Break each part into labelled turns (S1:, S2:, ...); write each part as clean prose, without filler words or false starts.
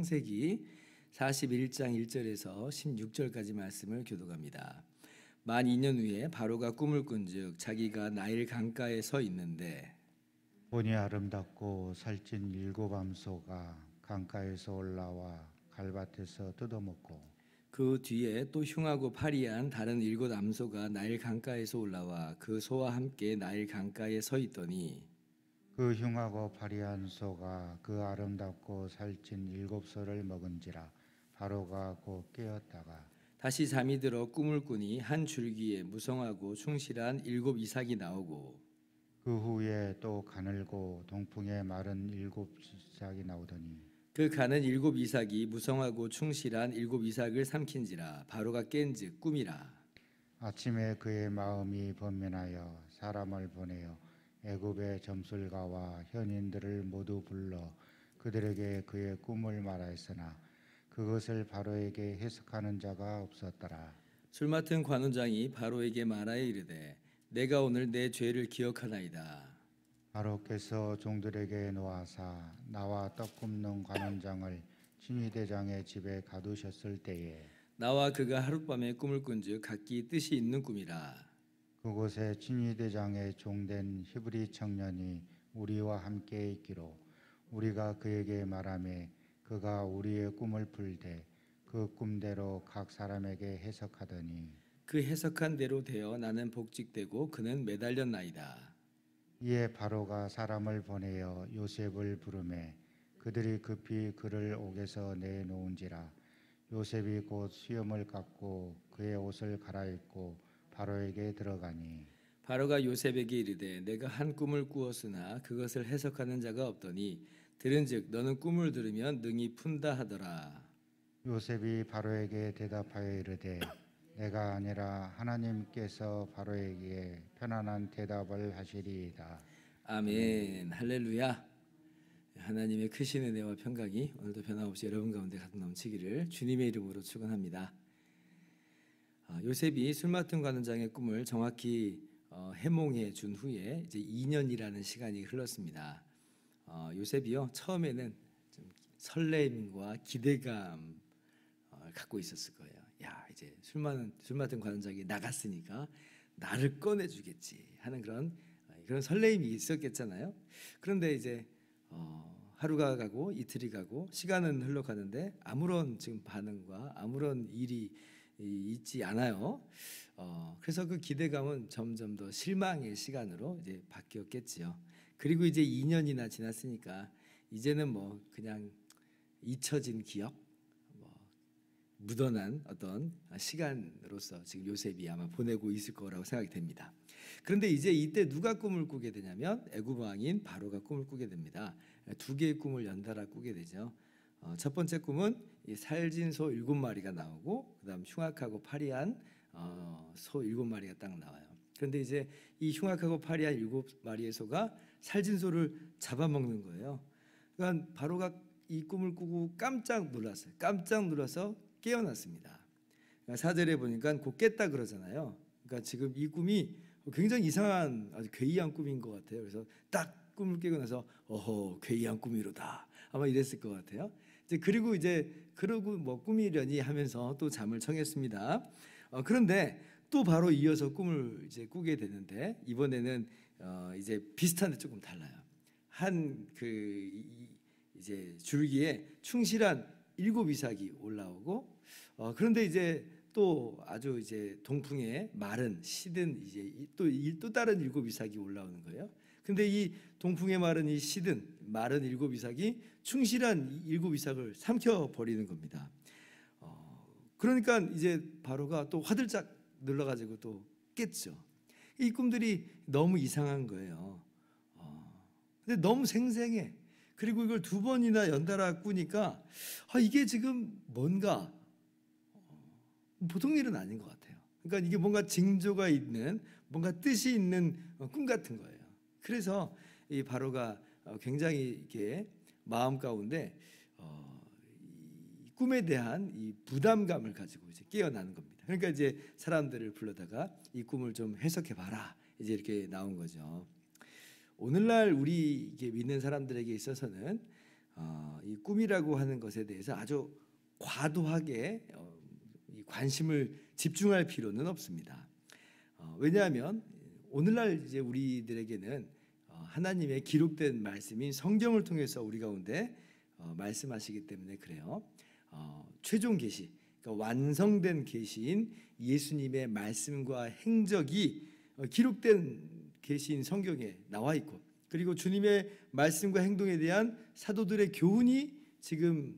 S1: 창세기 41장 1절에서 16절까지 말씀을 교독합니다. 만 2년 후에 바로가 꿈을 꾼즉 자기가 나일 강가에 서 있는데
S2: 보니 아름답고 살찐 일곱 암소가 강가에서 올라와 갈밭에서 뜯어먹고
S1: 그 뒤에 또 흉하고 파리한 다른 일곱 암소가 나일 강가에서 올라와 그 소와 함께 나일 강가에 서 있더니
S2: 그 흉하고 파리한 소가 그 아름답고 살찐 일곱 소를 먹은지라 바로가 곧 깨었다가
S1: 다시 잠이 들어 꿈을 꾸니 한 줄기에 무성하고 충실한 일곱 이삭이 나오고
S2: 그 후에 또 가늘고 동풍에 마른 일곱 이삭이 나오더니
S1: 그 가는 일곱 이삭이 무성하고 충실한 일곱 이삭을 삼킨지라 바로가 깬즉 꿈이라.
S2: 아침에 그의 마음이 번민하여 사람을 보내어 애굽의 점술가와 현인들을 모두 불러 그들에게 그의 꿈을 말하였으나 그것을 바로에게 해석하는 자가 없었더라.
S1: 술 맡은 관원장이 바로에게 말하여 이르되 내가 오늘 내 죄를 기억하나이다.
S2: 바로께서 종들에게 노하사 나와 떡 굽는 관원장을 친위대장의 집에 가두셨을 때에
S1: 나와 그가 하룻밤에 꿈을 꾼즉 각기 뜻이 있는 꿈이라.
S2: 그곳에 친위대장의 종된 히브리 청년이 우리와 함께 있기로 우리가 그에게 말하매 그가 우리의 꿈을 풀되 그 꿈대로 각 사람에게 해석하더니
S1: 그 해석한 대로 되어 나는 복직되고 그는 매달렸나이다.
S2: 이에 바로가 사람을 보내어 요셉을 부르매 그들이 급히 그를 옥에서 내놓은지라 요셉이 곧 수염을 깎고 그의 옷을 갈아입고 바로에게 들어가니
S1: 바로가 요셉에게 이르되 내가 한 꿈을 꾸었으나 그것을 해석하는 자가 없더니 들은즉 너는 꿈을 들으면 능히 푼다 하더라.
S2: 요셉이 바로에게 대답하여 이르되 내가 아니라 하나님께서 바로에게 편안한 대답을 하시리이다.
S1: 아멘. 할렐루야. 하나님의 크신 은혜와 평강이 오늘도 변함없이 여러분 가운데 가득 넘치기를 주님의 이름으로 축원합니다. 요셉이 술 맡은 관원장의 꿈을 정확히 해몽해 준 후에 이제 2년이라는 시간이 흘렀습니다. 요셉이요 처음에는 좀 설렘과 기대감 갖고 있었을 거예요. 야 이제 술 맡은 관원장이 나갔으니까 나를 꺼내주겠지 하는 그런 설레임이 있었겠잖아요. 그런데 이제 하루가 가고 이틀이 가고 시간은 흘러가는데 아무런 지금 반응과 아무런 일이 있지 않아요. 그래서 그 기대감은 점점 더 실망의 시간으로 이제 바뀌었겠지요. 그리고 이제 2년이나 지났으니까 이제는 뭐 그냥 잊혀진 기억, 묻어난 어떤 시간으로서 지금 요셉이 아마 보내고 있을 거라고 생각이 됩니다. 그런데 이제 이때 누가 꿈을 꾸게 되냐면 애굽 왕인 바로가 꿈을 꾸게 됩니다. 두 개의 꿈을 연달아 꾸게 되죠. 첫 번째 꿈은 이 살진 소 7마리가 나오고 그다음 흉악하고 파리한 소 7마리가 딱 나와요. 그런데 이제 이 흉악하고 파리한 7마리의 소가 살진 소를 잡아먹는 거예요. 그러니까 바로가 이 꿈을 꾸고 깜짝 놀랐어요. 깜짝 놀라서 깨어났습니다. 4절에 보니까 곧 깼다 그러잖아요. 그러니까 지금 이 꿈이 굉장히 이상한 아주 괴이한 꿈인 것 같아요. 그래서 딱 꿈을 깨고 나서 어허 괴이한 꿈이로다 아마 이랬을 것 같아요. 그리고 그러고 뭐 꿈이려니 하면서 또 잠을 청했습니다. 그런데 또 바로 이어서 꿈을 이제 꾸게 되는데 이번에는 이제 비슷한데 조금 달라요. 이제 줄기에 충실한 7 이삭이 올라오고 그런데 이제 또 아주 이제 동풍에 마른 시든 이제 또 다른 7 이삭이 올라오는 거예요. 근데 이 동풍에 마른 이 시든 마른 7 이삭이 충실한 7 이삭을 삼켜 버리는 겁니다. 그러니까 이제 바로가 또 화들짝 놀라가지고 또 깼죠. 이 꿈들이 너무 이상한 거예요. 근데 너무 생생해. 그리고 이걸 2번이나 연달아 꾸니까 이게 지금 뭔가 보통 일은 아닌 것 같아요. 그러니까 이게 뭔가 징조가 있는 뭔가 뜻이 있는 꿈 같은 거예요. 그래서 이 바로가 굉장히 이렇게 마음 가운데 이 꿈에 대한 이 부담감을 가지고 이제 깨어나는 겁니다. 그러니까 이제 사람들을 불러다가 이 꿈을 좀 해석해 봐라 이제 이렇게 나온 거죠. 오늘날 우리 믿는 사람들에게 있어서는 이 꿈이라고 하는 것에 대해서 아주 과도하게 이 관심을 집중할 필요는 없습니다. 왜냐하면 오늘날 이제 우리들에게는 하나님의 기록된 말씀인 성경을 통해서 우리 가운데 말씀하시기 때문에 그래요. 최종 계시, 그러니까 완성된 계시인 예수님의 말씀과 행적이 기록된 계시인 성경에 나와 있고, 그리고 주님의 말씀과 행동에 대한 사도들의 교훈이 지금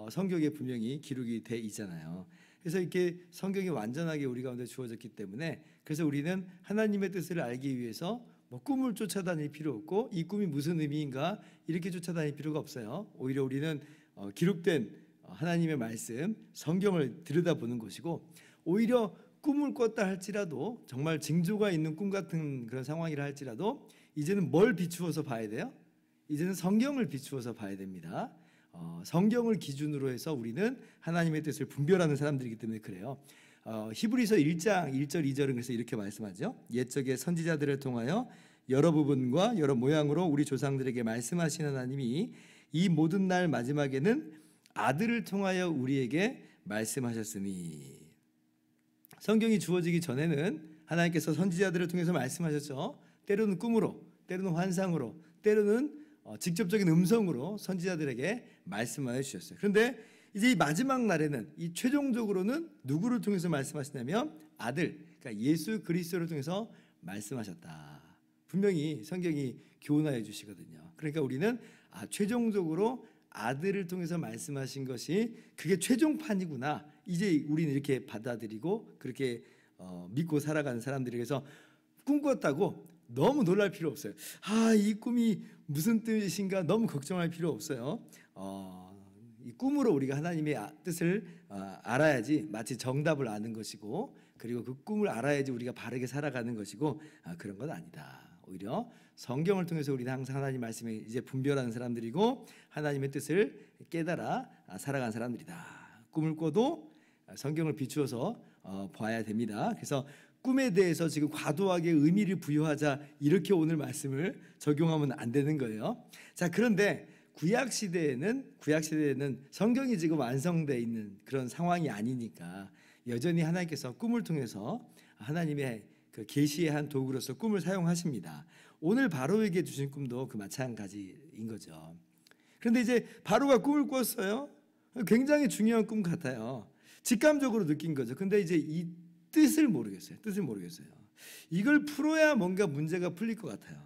S1: 성경에 분명히 기록이 돼 있잖아요. 그래서 이렇게 성경이 완전하게 우리 가운데 주어졌기 때문에, 그래서 우리는 하나님의 뜻을 알기 위해서 뭐 꿈을 쫓아다닐 필요 없고, 이 꿈이 무슨 의미인가 이렇게 쫓아다닐 필요가 없어요. 오히려 우리는 기록된 하나님의 말씀, 성경을 들여다보는 것이고, 오히려 꿈을 꿨다 할지라도, 정말 징조가 있는 꿈 같은 그런 상황이라 할지라도, 이제는 뭘 비추어서 봐야 돼요? 이제는 성경을 비추어서 봐야 됩니다. 성경을 기준으로 해서 우리는 하나님의 뜻을 분별하는 사람들이기 때문에 그래요. 히브리서 1장 1절 2절은 그래서 이렇게 말씀하죠. 옛적의 선지자들을 통하여 여러 부분과 여러 모양으로 우리 조상들에게 말씀하신 하나님이 이 모든 날 마지막에는 아들을 통하여 우리에게 말씀하셨으니. 성경이 주어지기 전에는 하나님께서 선지자들을 통해서 말씀하셨죠. 때로는 꿈으로, 때로는 환상으로, 때로는 직접적인 음성으로 선지자들에게 말씀하여 주셨어요. 그런데 이제 이 마지막 날에는, 이 최종적으로는 누구를 통해서 말씀하시냐면 아들, 그러니까 예수 그리스도를 통해서 말씀하셨다. 분명히 성경이 교훈하여 주시거든요. 그러니까 우리는 최종적으로 아들을 통해서 말씀하신 것이 그게 최종판이구나, 이제 우리는 이렇게 받아들이고 그렇게 믿고 살아가는 사람들이. 그래서 꿈꿨다고 너무 놀랄 필요 없어요. 이 꿈이 무슨 뜻인가 너무 걱정할 필요 없어요. 이 꿈으로 우리가 하나님의 뜻을 알아야지 마치 정답을 아는 것이고, 그리고 그 꿈을 알아야지 우리가 바르게 살아가는 것이고, 그런 건 아니다. 오히려 성경을 통해서 우리는 항상 하나님 말씀에 이제 분별하는 사람들이고, 하나님의 뜻을 깨달아 살아가는 사람들이다. 꿈을 꿔도 성경을 비추어서 봐야 됩니다. 그래서 꿈에 대해서 지금 과도하게 의미를 부여하자, 이렇게 오늘 말씀을 적용하면 안 되는 거예요. 자, 그런데 구약 시대에는 성경이 지금 완성되어 있는 그런 상황이 아니니까 여전히 하나님께서 꿈을 통해서 하나님의 그 계시의 한 도구로서 꿈을 사용하십니다. 오늘 바로에게 주신 꿈도 그 마찬가지인 거죠. 그런데 이제 바로가 꿈을 꿨어요. 굉장히 중요한 꿈 같아요. 직감적으로 느낀 거죠. 근데 이제 이 뜻을 모르겠어요. 이걸 풀어야 뭔가 문제가 풀릴 것 같아요.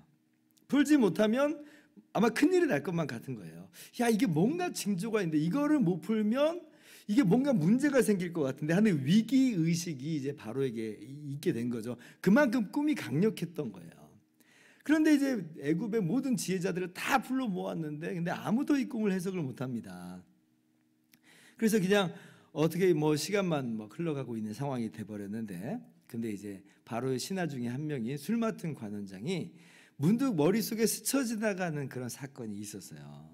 S1: 풀지 못하면 아마 큰일이 날 것만 같은 거예요. 이게 뭔가 징조가 있는데 이거를 못 풀면 이게 뭔가 문제가 생길 것 같은데 하는 위기의식이 이제 바로에게 있게 된 거죠. 그만큼 꿈이 강력했던 거예요. 그런데 이제 애굽의 모든 지혜자들을 다 불러 모았는데, 근데 아무도 이 꿈을 해석을 못합니다. 그래서 그냥 어떻게 시간만 흘러가고 있는 상황이 돼버렸는데, 근데 이제 바로의 신하 중에 한 명인 술 맡은 관원장이 문득 머릿속에 스쳐 지나가는 그런 사건이 있었어요.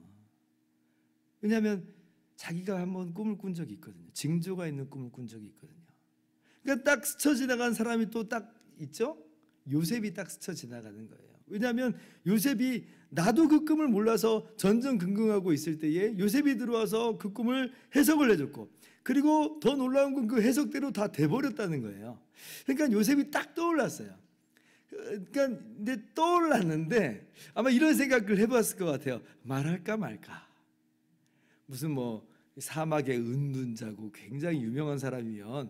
S1: 왜냐하면 자기가 한번 꿈을 꾼 적이 있거든요. 징조가 있는 꿈을 꾼 적이 있거든요. 그러니까 딱 스쳐 지나간 사람이 또 딱 있죠. 요셉이 딱 스쳐 지나가는 거예요. 왜냐하면 요셉이 나도 그 꿈을 몰라서 전전긍긍하고 있을 때에 요셉이 들어와서 그 꿈을 해석을 해줬고, 그리고 더 놀라운 건 그 해석대로 다 돼버렸다는 거예요. 그러니까 요셉이 딱 떠올랐어요. 그러니까 근데 떠올랐는데 아마 이런 생각을 해봤을 것 같아요. 말할까 말까. 무슨 사막의 은둔자고 굉장히 유명한 사람이면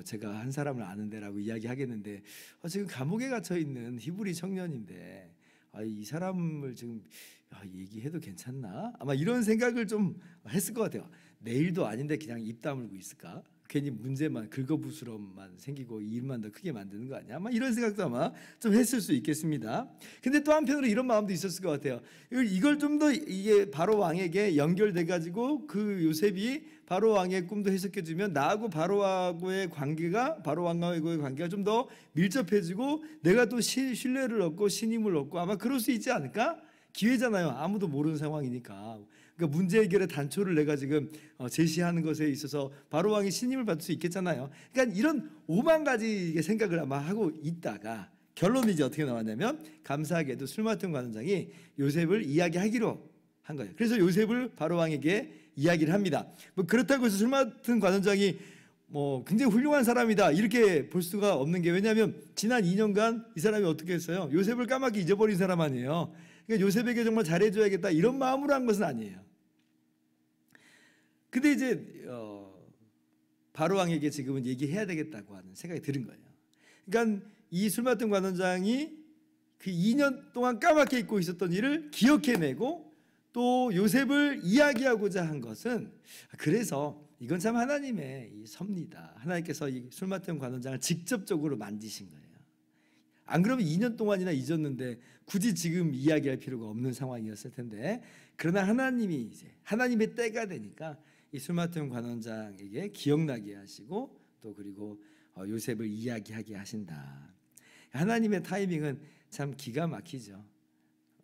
S1: 제가 한 사람을 아는데라고 이야기하겠는데, 지금 감옥에 갇혀 있는 히브리 청년인데 이 사람을 지금 얘기해도 괜찮나? 아마 이런 생각을 좀 했을 것 같아요. 내일도 아닌데 그냥 입 다물고 있을까? 괜히 문제만, 긁어부스럼만 생기고 일만 더 크게 만드는 거 아니야? 아마 이런 생각도 아마 좀 했을 수 있겠습니다. 근데 또 한편으로 이런 마음도 있었을 것 같아요. 이걸 좀 더 이게 바로 왕에게 연결돼 가지고 그 요셉이 바로 왕의 꿈도 해석해 주면 나하고 바로 왕과의 관계가 좀 더 밀접해지고 내가 또 신뢰를 얻고 신임을 얻고 아마 그럴 수 있지 않을까? 기회잖아요. 아무도 모르는 상황이니까. 그러니까 문제 해결의 단초를 내가 지금 제시하는 것에 있어서 바로 왕이 신임을 받을 수 있겠잖아요. 그러니까 이런 5만 가지 생각을 아마 하고 있다가 결론이 이제 어떻게 나왔냐면, 감사하게도 술 맡은 관원장이 요셉을 이야기하기로 한 거예요. 그래서 요셉을 바로 왕에게 이야기를 합니다. 뭐 그렇다고 해서 술 맡은 관원장이 뭐 굉장히 훌륭한 사람이다 이렇게 볼 수가 없는 게, 왜냐하면 지난 2년간 이 사람이 어떻게 했어요? 요셉을 까맣게 잊어버린 사람 아니에요. 그러니까 요셉에게 정말 잘해줘야겠다 이런 마음으로 한 것은 아니에요. 근데 이제 바로 왕에게 지금은 얘기해야 되겠다고 하는 생각이 들은 거예요. 그러니까 이 술 맡은 관원장이 그 2년 동안 까맣게 잊고 있었던 일을 기억해내고 또 요셉을 이야기하고자 한 것은, 그래서 이건 참 하나님의 이 섭니다. 하나님께서 이 술 맡은 관원장을 직접적으로 만지신 거예요. 안 그러면 2년 동안이나 잊었는데 굳이 지금 이야기할 필요가 없는 상황이었을 텐데, 그러나 하나님이 이제 하나님의 때가 되니까 이 술 맡은 관원장에게 기억나게 하시고 또 그리고 요셉을 이야기하게 하신다. 하나님의 타이밍은 참 기가 막히죠.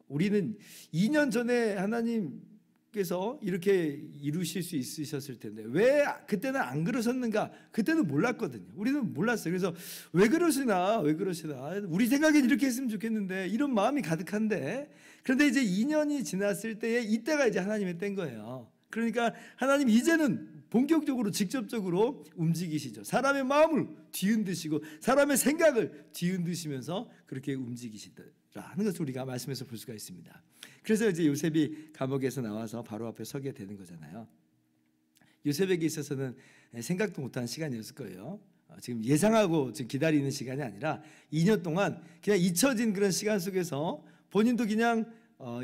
S1: 우리는 2년 전에 하나님께서 이렇게 이루실 수 있으셨을 텐데 왜 그때는 안 그러셨는가? 그때는 몰랐거든요. 우리는 몰랐어요. 그래서 왜 그러시나 우리 생각엔 이렇게 했으면 좋겠는데 이런 마음이 가득한데, 그런데 이제 2년이 지났을 때에 이때가 이제 하나님의 때인 거예요. 그러니까 하나님 이제는 본격적으로 직접적으로 움직이시죠. 사람의 마음을 뒤흔드시고 사람의 생각을 뒤흔드시면서 그렇게 움직이시더라 하는 것을 우리가 말씀에서 볼 수가 있습니다. 그래서 이제 요셉이 감옥에서 나와서 바로 앞에 서게 되는 거잖아요. 요셉에게 있어서는 생각도 못한 시간이었을 거예요. 지금 예상하고 지금 기다리는 시간이 아니라 2년 동안 그냥 잊혀진 그런 시간 속에서 본인도 그냥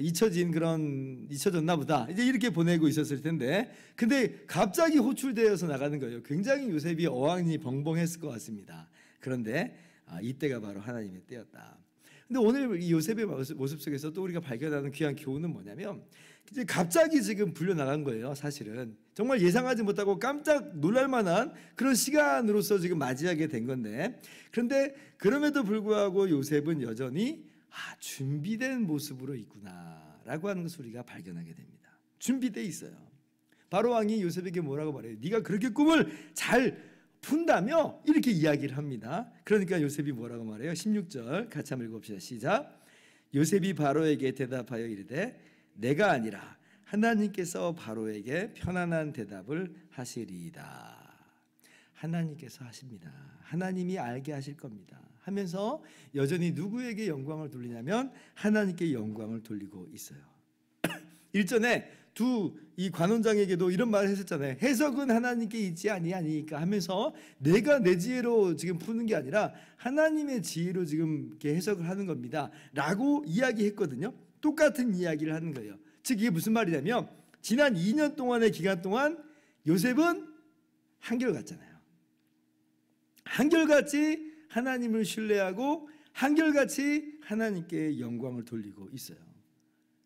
S1: 잊혀졌나 보다 이제 이렇게 보내고 있었을 텐데, 근데 갑자기 호출되어서 나가는 거예요. 굉장히 요셉이 어안이 벙벙했을 것 같습니다. 그런데 이때가 바로 하나님의 때였다. 근데 오늘 이 요셉의 모습 속에서 또 우리가 발견하는 귀한 교훈은 뭐냐면, 이제 갑자기 지금 불려 나간 거예요. 사실은 정말 예상하지 못하고 깜짝 놀랄 만한 그런 시간으로서 지금 맞이하게 된 건데, 그런데 그럼에도 불구하고 요셉은 여전히 준비된 모습으로 있구나라고 하는 것을 우리가 발견하게 됩니다. 준비돼 있어요. 바로 왕이 요셉에게 뭐라고 말해요? 네가 그렇게 꿈을 잘 푼다며? 이렇게 이야기를 합니다. 그러니까 요셉이 뭐라고 말해요? 16절 같이 한번 읽어봅시다. 시작. 요셉이 바로에게 대답하여 이르되 내가 아니라 하나님께서 바로에게 편안한 대답을 하시리이다. 하나님께서 하십니다. 하나님이 알게 하실 겁니다. 하면서 여전히 누구에게 영광을 돌리냐면 하나님께 영광을 돌리고 있어요. 일전에 이 관원장에게도 이런 말을 했었잖아요. 해석은 하나님께 있지 아니하니까 하면서 내가 내 지혜로 지금 푸는 게 아니라 하나님의 지혜로 지금 이렇게 해석을 하는 겁니다 라고 이야기했거든요. 똑같은 이야기를 하는 거예요. 즉 이게 무슨 말이냐면, 지난 2년 동안의 기간 동안 요셉은 한결같잖아요. 한결같이 하나님을 신뢰하고 한결같이 하나님께 영광을 돌리고 있어요.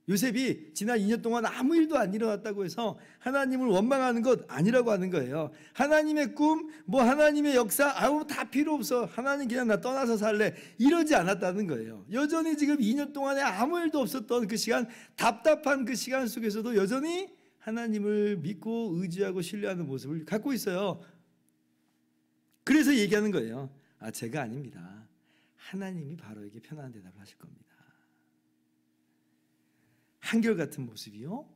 S1: 요셉이 지난 2년 동안 아무 일도 안 일어났다고 해서 하나님을 원망하는 것 아니라고 하는 거예요. 하나님의 꿈, 하나님의 역사 아무 다 필요 없어. 하나님 그냥 나 떠나서 살래. 이러지 않았다는 거예요. 여전히 지금 2년 동안에 아무 일도 없었던 그 시간, 답답한 그 시간 속에서도 여전히 하나님을 믿고 의지하고 신뢰하는 모습을 갖고 있어요. 그래서 얘기하는 거예요. 제가 아닙니다. 하나님이 바로에게 편안한 대답을 하실 겁니다. 한결같은 모습이요,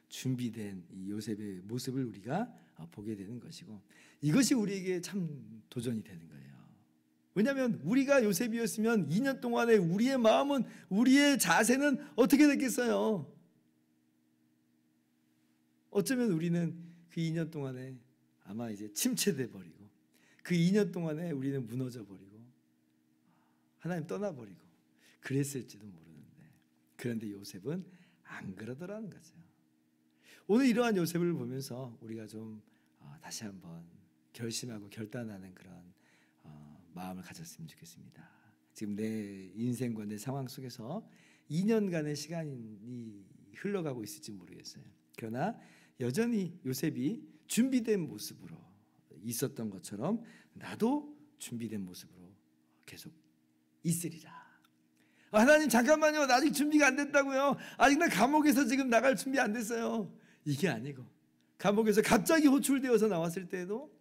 S1: 준비된 이 요셉의 모습을 우리가 보게 되는 것이고, 이것이 우리에게 참 도전이 되는 거예요. 왜냐하면 우리가 요셉이었으면 2년 동안에 우리의 마음은, 우리의 자세는 어떻게 됐겠어요? 어쩌면 우리는 그 2년 동안에 아마 이제 침체돼 버리고, 그 2년 동안에 우리는 무너져 버리고 하나님 떠나버리고 그랬을지도 모르는데, 그런데 요셉은 안 그러더라는 거죠. 오늘 이러한 요셉을 보면서 우리가 좀 다시 한번 결심하고 결단하는 그런 마음을 가졌으면 좋겠습니다. 지금 내 인생과 내 상황 속에서 2년간의 시간이 흘러가고 있을지 모르겠어요. 그러나 여전히 요셉이 준비된 모습으로 있었던 것처럼 나도 준비된 모습으로 계속 있으리라. 하나님 잠깐만요, 나 아직 준비가 안 됐다고요. 아직 나 감옥에서 지금 나갈 준비 안 됐어요. 이게 아니고, 감옥에서 갑자기 호출되어서 나왔을 때도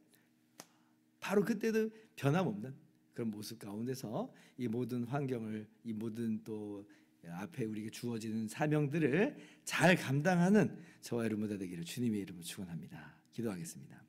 S1: 바로 그때도 변함없는 그런 모습 가운데서 이 모든 환경을, 이 모든 또 앞에 우리에게 주어지는 사명들을 잘 감당하는 저와 여러분 되기를 주님의 이름으로 축원합니다. 기도하겠습니다.